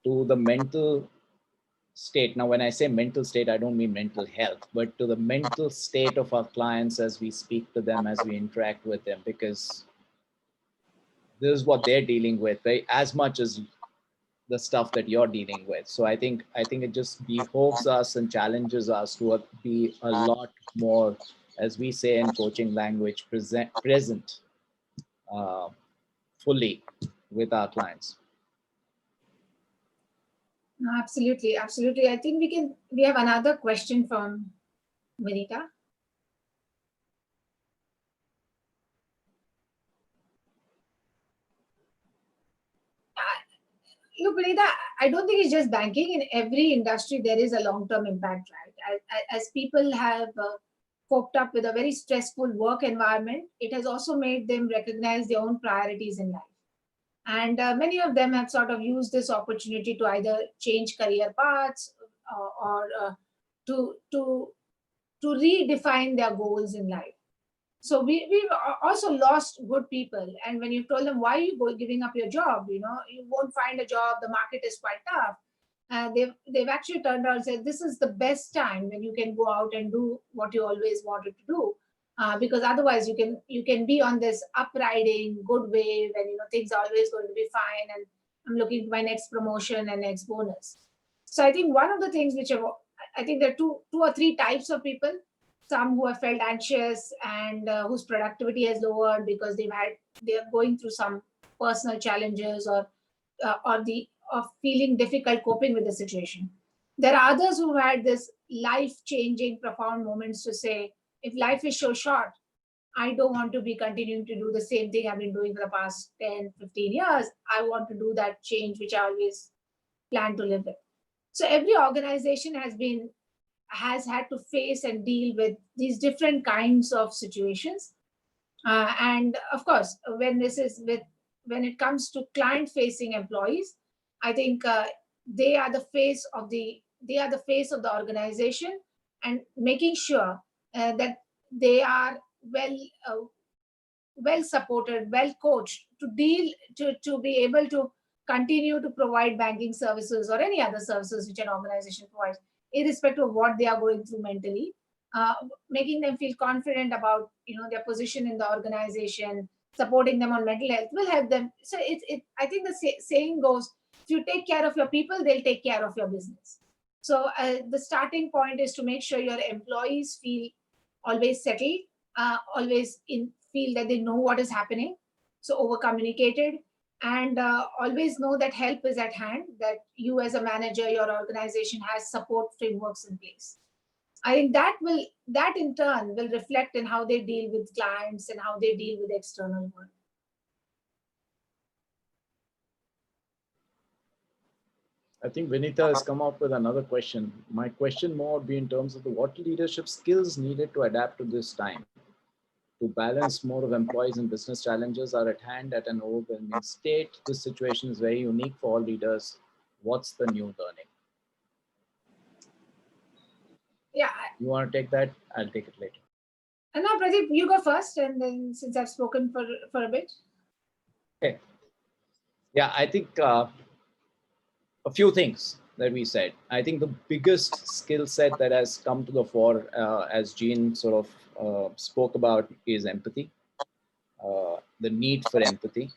to the mental state. Now, when I say mental state, I don't mean mental health, but to the mental state of our clients as we speak to them, as we interact with them, because this is what they're dealing with, right? As much as the stuff that you're dealing with. So I think it just behoves us and challenges us to be a lot more, as we say in coaching language, present fully with our clients. No, absolutely. I think we have another question from Vinita. Look, Vinita, I don't think it's just banking. In every industry, there is a long-term impact, right? As people have coped up with a very stressful work environment, it has also made them recognize their own priorities in life. And many of them have sort of used this opportunity to either change career paths or to redefine their goals in life. So we've also lost good people. And when you told them, why are you giving up your job? You know, you won't find a job. The market is quite tough. They've actually turned out and said, this is the best time when you can go out and do what you always wanted to do. Because otherwise you can be on this upriding good wave and, you know, things are always going to be fine. And I'm looking for my next promotion and next bonus. So I think one of the things I think there are two or three types of people. Some who have felt anxious and whose productivity has lowered because they're going through some personal challenges or feeling difficult coping with the situation. There are others who had this life-changing, profound moments to say, if life is so short, I don't want to be continuing to do the same thing I've been doing for the past 10, 15 years. I want to do that change which I always plan to live with. So every organization has had to face and deal with these different kinds of situations. And of course, when it comes to client-facing employees, I think they are the face of the organization, and making sure that they are well supported, well coached to be able to continue to provide banking services or any other services which an organization provides, irrespective of what they are going through mentally. Making them feel confident about, you know, their position in the organization, supporting them on mental health will help them. So I think the saying goes, if you take care of your people, they'll take care of your business. So the starting point is to make sure your employees feel always settled, always feel that they know what is happening, so over communicated, and always know that help is at hand, that you as a manager, your organization has support frameworks in place. I think that in turn will reflect in how they deal with clients and how they deal with the external world. I think Vinita has come up with another question. My question more would be in terms of what leadership skills needed to adapt to this time. To balance more of employees and business challenges are at hand at an overwhelming state. This situation is very unique for all leaders. What's the new learning? Yeah. You want to take that? I'll take it later. And now, Pradeep, you go first, and then since I've spoken for a bit. Okay. Yeah, I think a few things that we said. I think the biggest skill set that has come to the fore, as Jean sort of spoke about, is empathy. The need for empathy,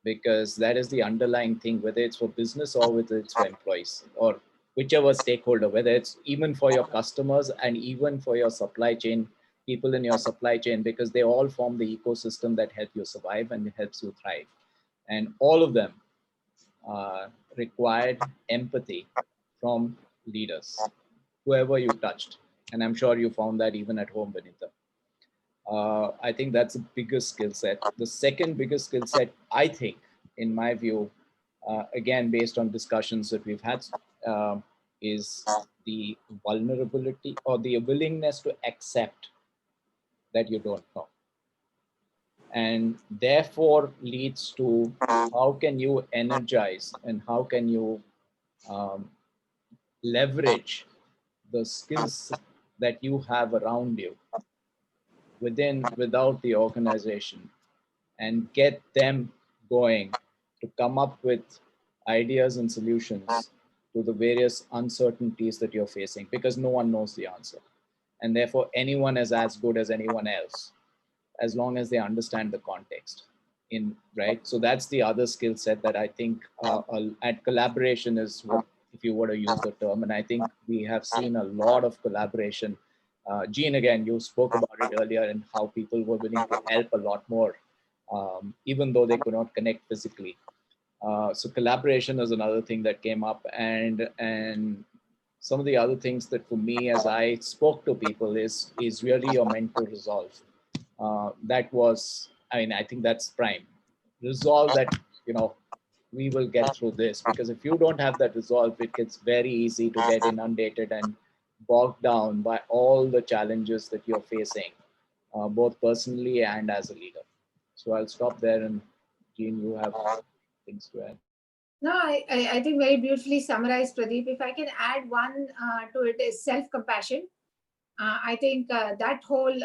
because that is the underlying thing, whether it's for business or whether it's for employees or whichever stakeholder, whether it's even for your customers and even for your supply chain, people in your supply chain, because they all form the ecosystem that help you survive and helps you thrive. And all of them required empathy from leaders, whoever you touched. And I'm sure you found that even at home, Benita. I think that's the biggest skill set. The second biggest skill set, I think, in my view, again, based on discussions that we've had, is the vulnerability or the willingness to accept that you don't know. And therefore leads to how can you energize and how can you leverage the skills that you have around you without the organization and get them going to come up with ideas and solutions to the various uncertainties that you're facing, because no one knows the answer. And therefore anyone is as good as anyone else, as long as they understand the context right? So that's the other skill set that I think at collaboration is what, if you were to use the term, and I think we have seen a lot of collaboration. Jean, again, you spoke about it earlier and how people were willing to help a lot more, even though they could not connect physically. So collaboration is another thing that came up, and some of the other things that for me, as I spoke to people, is really your mental resolve. That was, I mean, I think that's prime. Resolve that, you know, we will get through this, because if you don't have that resolve, it gets very easy to get inundated and bogged down by all the challenges that you're facing, both personally and as a leader. So I'll stop there, and Jean, you have things to add. No, I think very beautifully summarized, Pradeep. If I can add one to it is self-compassion. I think that whole,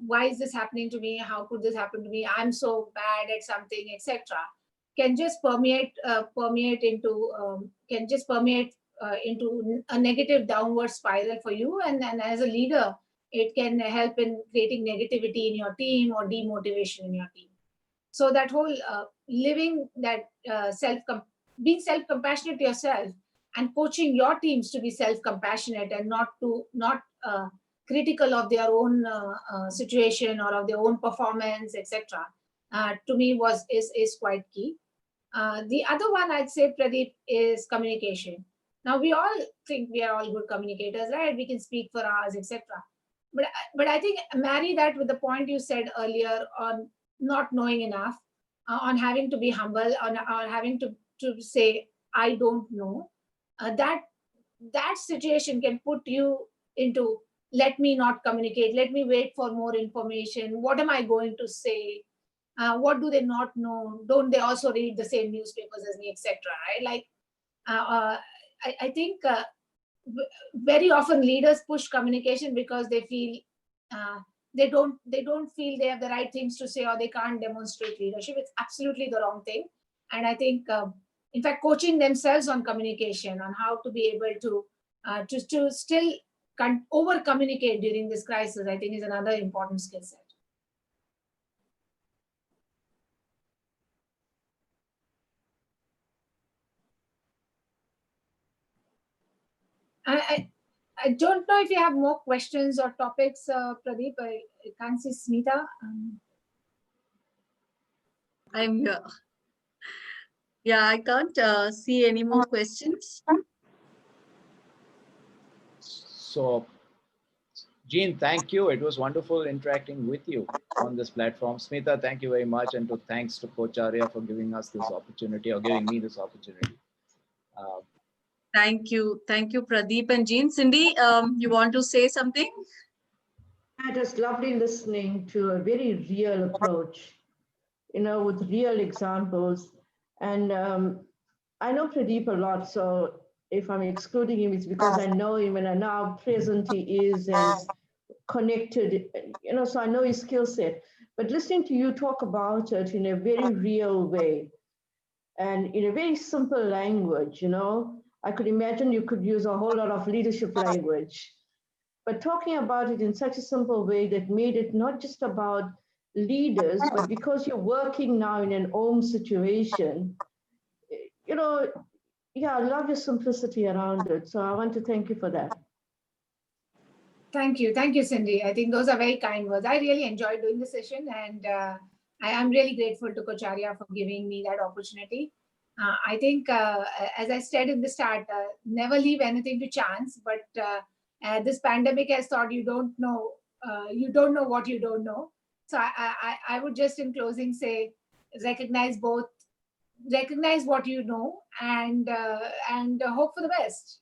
why is this happening to me? How could this happen to me? I'm so bad at something, etc. Can just permeate into a negative downward spiral for you. And as a leader, it can help in creating negativity in your team or demotivation in your team. So that whole living that being self-compassionate yourself and coaching your teams to be self-compassionate and not critical of their own situation or of their own performance, etc. To me is quite key. The other one I'd say, Pradeep, is communication. Now we all think we are all good communicators, right? We can speak for hours, etc. But I think marry that with the point you said earlier on not knowing enough, on having to be humble, on having to say I don't know. That situation can put you into, let me not communicate, let me wait for more information. What am I going to say? What do they not know? Don't they also read the same newspapers as me, etc. Right? Like, I think very often leaders push communication because they feel they don't feel they have the right things to say, or they can't demonstrate leadership. It's absolutely the wrong thing. And I think, in fact, coaching themselves on communication, on how to be able to still over communicate during this crisis, I think is another important skill set. I don't know if you have more questions or topics, Pradeep. I can't see Smita. I'm here. Yeah, I can't see any more questions. So, Jean, thank you. It was wonderful interacting with you on this platform. Smita, thank you very much. And thanks to Coach Arya for giving us this opportunity, or giving me this opportunity. Thank you. Thank you, Pradeep and Jean. Cindy, you want to say something? It was lovely listening to a very real approach, with real examples. And I know Pradeep a lot, so if I'm excluding him, it's because I know him and I know how present he is and connected, so I know his skill set. But listening to you talk about it in a very real way and in a very simple language, I could imagine you could use a whole lot of leadership language. But talking about it in such a simple way that made it not just about leaders, but because you're working now in an home situation, yeah, I love your simplicity around it. So I want to thank you for that. Thank you, Cindy. I think those are very kind words. I really enjoyed doing the session, and I am really grateful to Coach Arya for giving me that opportunity. I think, as I said in the start, never leave anything to chance. But this pandemic has taught you don't know what you don't know. So I would just, in closing, say recognize what you know, and hope for the best.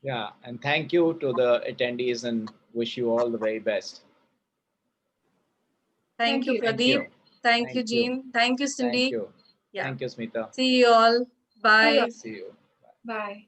Yeah, and thank you to the attendees, and wish you all the very best. Thank you, Pradeep. Thank you, Jean. Thank you, Cindy. Thank you. Yeah. Thank you, Smita. See you all. Bye. See you. Bye.